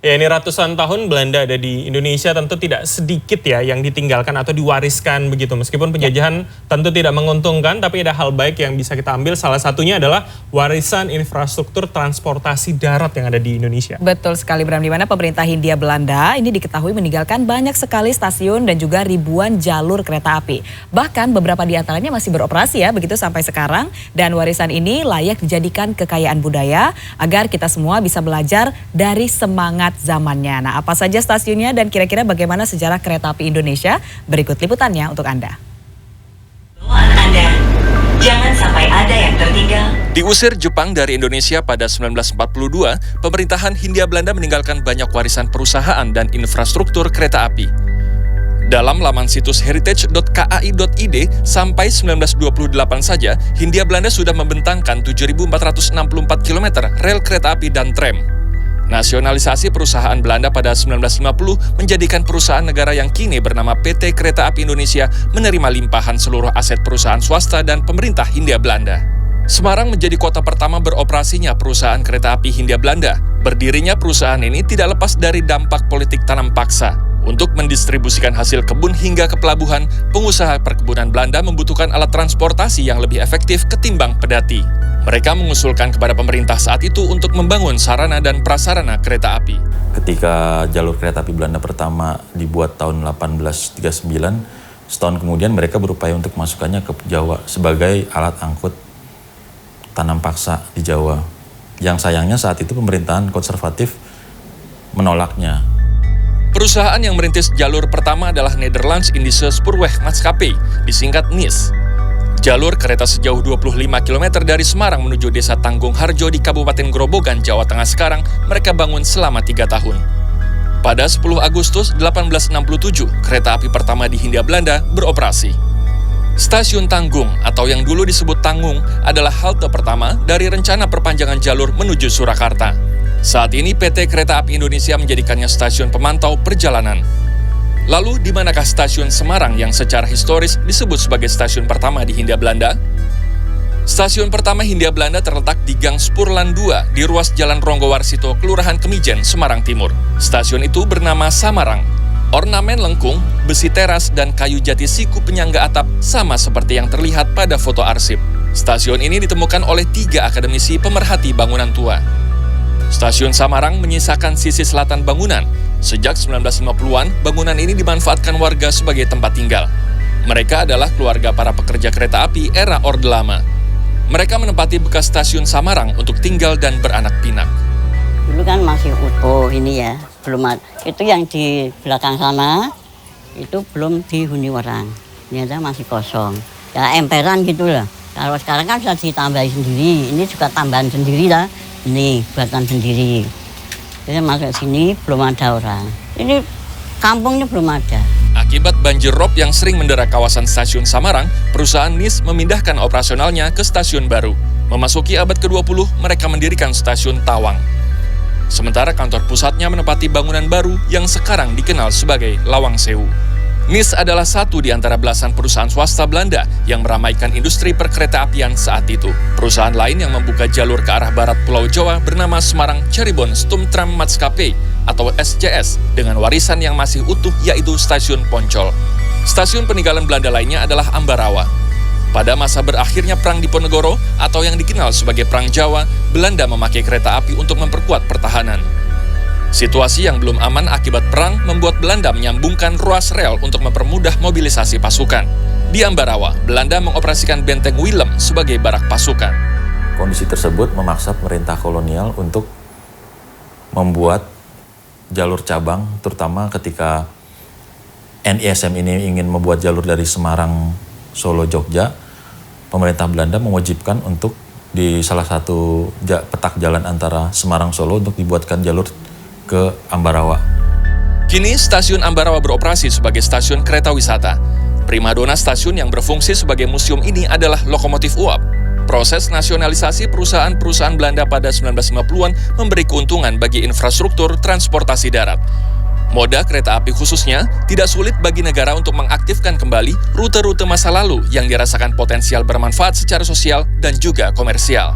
Ya, ini ratusan tahun Belanda ada di Indonesia, tentu tidak sedikit ya yang ditinggalkan atau diwariskan begitu. Meskipun penjajahan tentu tidak menguntungkan, tapi ada hal baik yang bisa kita ambil. Salah satunya adalah warisan infrastruktur transportasi darat yang ada di Indonesia. Betul sekali, Bram, di mana pemerintah Hindia Belanda ini diketahui meninggalkan banyak sekali stasiun dan juga ribuan jalur kereta api. Bahkan beberapa di antaranya masih beroperasi ya, begitu sampai sekarang. Dan warisan ini layak dijadikan kekayaan budaya agar kita semua bisa belajar dari semangat zamannya. Nah, apa saja stasiunnya dan kira-kira bagaimana sejarah kereta api Indonesia? Berikut liputannya untuk Anda. Jangan sampai ada yang tertinggal. Diusir Jepang dari Indonesia pada 1942, pemerintahan Hindia Belanda meninggalkan banyak warisan perusahaan dan infrastruktur kereta api. Dalam laman situs heritage.kai.id, sampai 1928 saja, Hindia Belanda sudah membentangkan 7.464 km rel kereta api dan tram. Nasionalisasi perusahaan Belanda pada 1950 menjadikan perusahaan negara yang kini bernama PT Kereta Api Indonesia menerima limpahan seluruh aset perusahaan swasta dan pemerintah Hindia Belanda. Semarang menjadi kota pertama beroperasinya perusahaan kereta api Hindia Belanda. Berdirinya perusahaan ini tidak lepas dari dampak politik tanam paksa. Untuk mendistribusikan hasil kebun hingga ke pelabuhan, pengusaha perkebunan Belanda membutuhkan alat transportasi yang lebih efektif ketimbang pedati. Mereka mengusulkan kepada pemerintah saat itu untuk membangun sarana dan prasarana kereta api. Ketika jalur kereta api Belanda pertama dibuat tahun 1839, setahun kemudian mereka berupaya untuk masukkannya ke Jawa sebagai alat angkut tanam paksa di Jawa. Yang sayangnya saat itu pemerintahan konservatif menolaknya. Perusahaan yang merintis jalur pertama adalah Nederlands Indische Spoorwegmaatschappij, disingkat NIS. Jalur kereta sejauh 25 km dari Semarang menuju Desa Tanggung Harjo di Kabupaten Grobogan, Jawa Tengah sekarang, mereka bangun selama 3 tahun. Pada 10 Agustus 1867, kereta api pertama di Hindia Belanda beroperasi. Stasiun Tanggung, atau yang dulu disebut Tangung, adalah halte pertama dari rencana perpanjangan jalur menuju Surakarta. Saat ini PT Kereta Api Indonesia menjadikannya stasiun pemantau perjalanan. Lalu, di manakah stasiun Semarang yang secara historis disebut sebagai stasiun pertama di Hindia Belanda? Stasiun pertama Hindia Belanda terletak di Gang Spurlan 2 di ruas Jalan Ronggowarsito, Kelurahan Kemijen, Semarang Timur. Stasiun itu bernama Samarang. Ornamen lengkung, besi teras, dan kayu jati siku penyangga atap sama seperti yang terlihat pada foto arsip. Stasiun ini ditemukan oleh 3 akademisi pemerhati bangunan tua. Stasiun Samarang menyisakan sisi selatan bangunan. Sejak 1950-an, bangunan ini dimanfaatkan warga sebagai tempat tinggal. Mereka adalah keluarga para pekerja kereta api era Orde Lama. Mereka menempati bekas stasiun Samarang untuk tinggal dan beranak pinak. Dulu kan masih utuh ini ya, belum ada. Itu yang di belakang sana, itu belum dihuni orang. Ternyata masih kosong. Ya emperan gitu lah. Kalau sekarang kan sudah ditambahin sendiri, ini juga tambahan sendiri lah. Ini buatan sendiri. Jadi masuk sini belum ada orang. Ini kampungnya belum ada. Akibat banjir rob yang sering mendera kawasan stasiun Samarang, perusahaan NIS memindahkan operasionalnya ke stasiun baru. Memasuki abad ke-20, mereka mendirikan stasiun Tawang. Sementara kantor pusatnya menempati bangunan baru yang sekarang dikenal sebagai Lawang Sewu. NIS adalah satu di antara belasan perusahaan swasta Belanda yang meramaikan industri perkereta-apian saat itu. Perusahaan lain yang membuka jalur ke arah barat Pulau Jawa bernama Semarang Cirebon Stoomtram Maatschappij atau SCS dengan warisan yang masih utuh yaitu Stasiun Poncol. Stasiun peninggalan Belanda lainnya adalah Ambarawa. Pada masa berakhirnya Perang Diponegoro atau yang dikenal sebagai Perang Jawa, Belanda memakai kereta api untuk memperkuat pertahanan. Situasi yang belum aman akibat perang membuat Belanda menyambungkan ruas rel untuk mempermudah mobilisasi pasukan. Di Ambarawa, Belanda mengoperasikan benteng Willem sebagai barak pasukan. Kondisi tersebut memaksa pemerintah kolonial untuk membuat jalur cabang, terutama ketika NISM ini ingin membuat jalur dari Semarang, Solo, Jogja. Pemerintah Belanda mewajibkan untuk di salah satu petak jalan antara Semarang, Solo untuk dibuatkan jalur ke Ambarawa. Kini stasiun Ambarawa beroperasi sebagai stasiun kereta wisata. Primadona stasiun yang berfungsi sebagai museum ini adalah lokomotif uap. Proses nasionalisasi perusahaan-perusahaan Belanda pada 1950-an memberi keuntungan bagi infrastruktur transportasi darat. Moda kereta api khususnya tidak sulit bagi negara untuk mengaktifkan kembali rute-rute masa lalu yang dirasakan potensial bermanfaat secara sosial dan juga komersial.